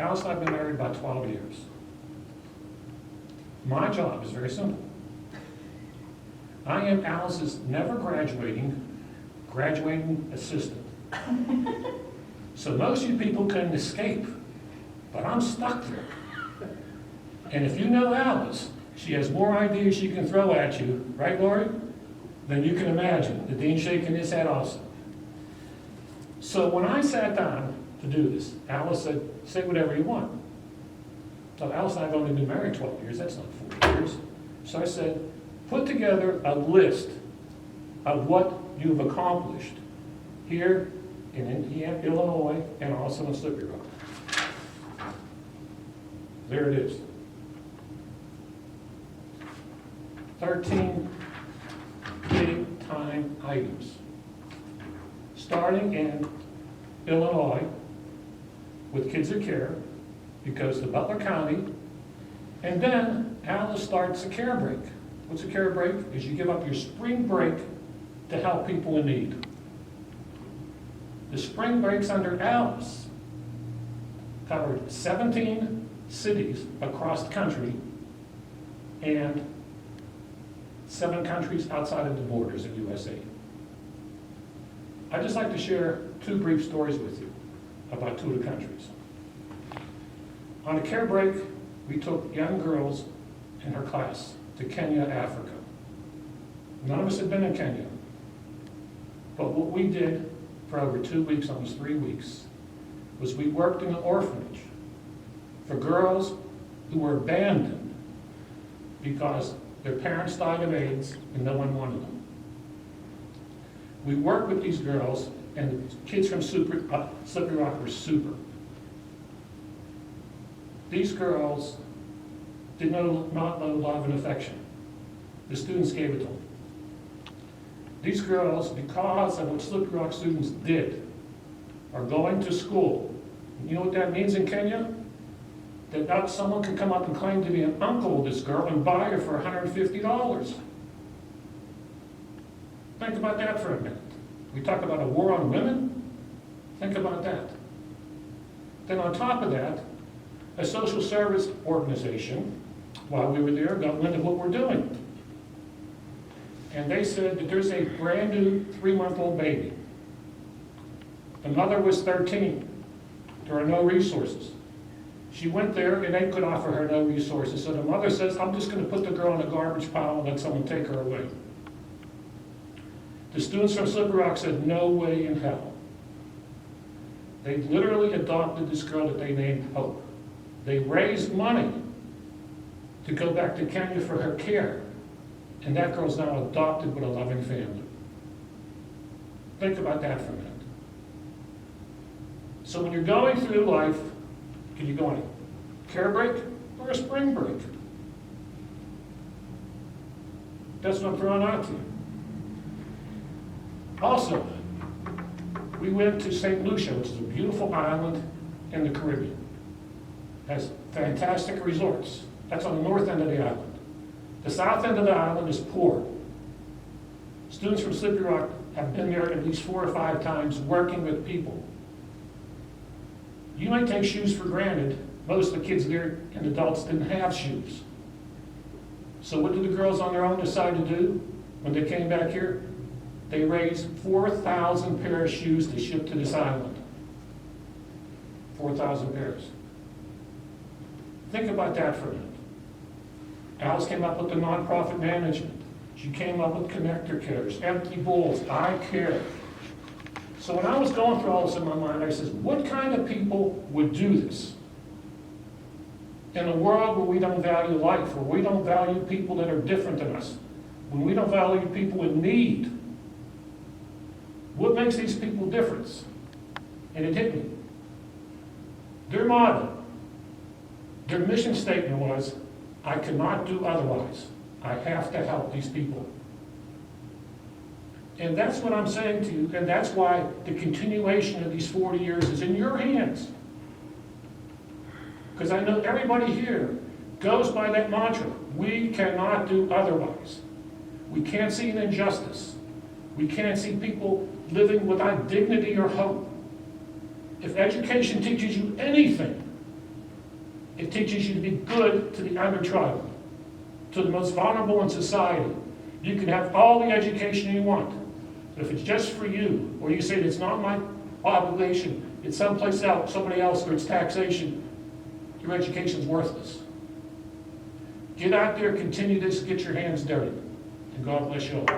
Alice and I have been married about 12 years. My job is very simple. I am Alice's never graduating assistant. So most of you people can escape, but I'm stuck there. And if you know Alice, she has more ideas she can throw at you, right, Lori? Than you can imagine. The dean's shaking his head also. So when I sat down to do this, Alice said, say whatever you want. So Alice and I have only been married 12 years, that's not 40 years. So I said, put together a list of what you've accomplished here in Indiana, Illinois, and also in Slippery Rock. There it is. 13 big-time items. Starting in Illinois with Kids of Care, because the Butler County, and then Alice starts a care break. What's a care break? Is you give up your spring break to help people in need. The spring breaks under Alice covered 17 cities across the country and 7 countries outside of the borders of USA. I'd just like to share 2 brief stories with you about 2 of the countries. On a care break, we took young girls in her class to Kenya, Africa. None of us had been in Kenya. But what we did for over 2 weeks, almost 3 weeks, was we worked in an orphanage for girls who were abandoned because their parents died of AIDS and no one wanted them. We worked with these girls, and the kids from Slippery Rock were super. These girls did not know love and affection. The students gave it to them. These girls, because of what Slippery Rock students did, are going to school. You know what that means in Kenya? That now someone can come up and claim to be an uncle of this girl and buy her for $150. Think about that for a minute. We talk about a war on women? Think about that. Then on top of that, a social service organization, while we were there, got wind of what we're doing. And they said that there's a brand new 3-month-old baby. The mother was 13. There are no resources. She went there and they could offer her no resources. So the mother says, I'm just going to put the girl in a garbage pile and let someone take her away. The students from Slippery Rock said, no way in hell. They literally adopted this girl that they named Hope. They raised money to go back to Kenya for her care. And that girl's now adopted with a loving family. Think about that for a minute. So when you're going through life, can you go on a care break or a spring break? That's what I'm throwing out to you. Also, we went to St. Lucia, which is a beautiful island in the Caribbean. It has fantastic resorts. That's on the north end of the island. The south end of the island is poor. Students from Slippery Rock have been there at least 4 or 5 times working with people. You might take shoes for granted. Most of the kids there and adults didn't have shoes. So what did the girls on their own decide to do when they came back here? They raised 4,000 pair of shoes to ship to this island. 4,000 pairs. Think about that for a minute. Alice came up with the nonprofit management. She came up with connector cares, empty bowls, I care. So when I was going through all this in my mind, I said, what kind of people would do this? In a world where we don't value life, where we don't value people that are different than us, when we don't value people in need, what makes these people different? And it hit me. Their motto, their mission statement was, I cannot do otherwise. I have to help these people. And that's what I'm saying to you, and that's why the continuation of these 40 years is in your hands. Because I know everybody here goes by that mantra, we cannot do otherwise. We can't see an injustice. We can't see people living without dignity or hope. If education teaches you anything, It teaches you to be good to the undertrodden, to the most vulnerable in society. You can have all the education you want, but if it's just for you, or you say it's not my obligation, it's someplace else, somebody else, or it's taxation, your education's worthless. Get out there, continue this, get your hands dirty, and God bless you all.